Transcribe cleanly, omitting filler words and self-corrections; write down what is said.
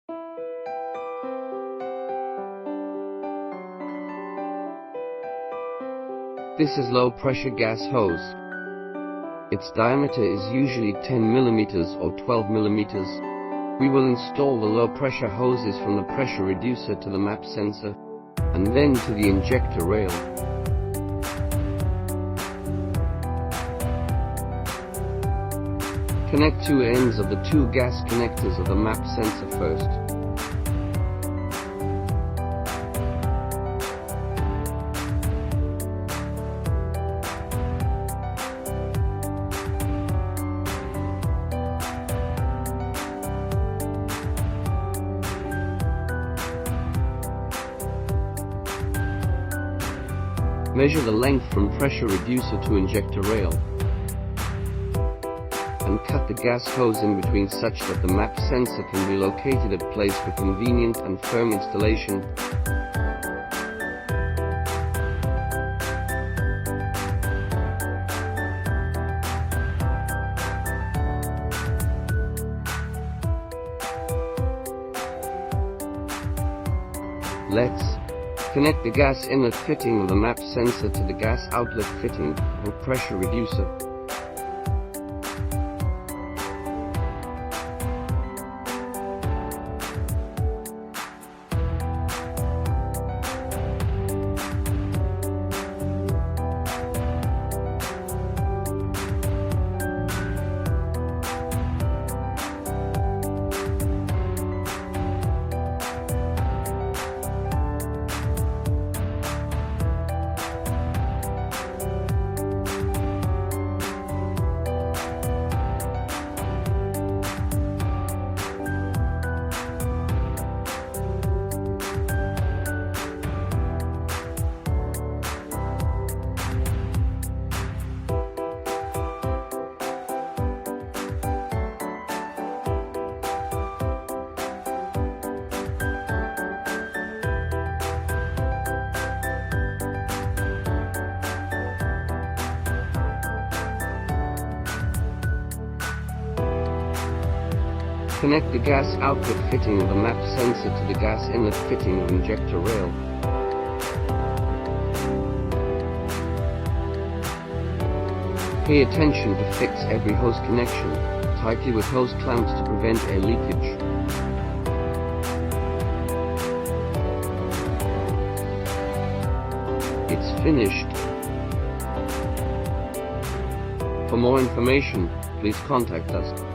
This is low pressure gas hose. Its diameter is usually 10 mm or 12 mm. We will install the low pressure hoses from the pressure reducer to the map sensor, and then to the injector rail. Connect two ends of the two gas connectors of the map sensor first. Measure the length from pressure reducer to injector rail, and cut the gas hose in between such that the map sensor can be located at place for convenient and firm installation. Let's connect the gas inlet fitting of the map sensor to the gas outlet fitting or pressure reducer. Connect the gas outlet fitting of the map sensor to the gas inlet fitting of injector rail. Pay attention to fix every hose connection tightly with hose clamps to prevent air leakage. It's finished. For more information, please contact us.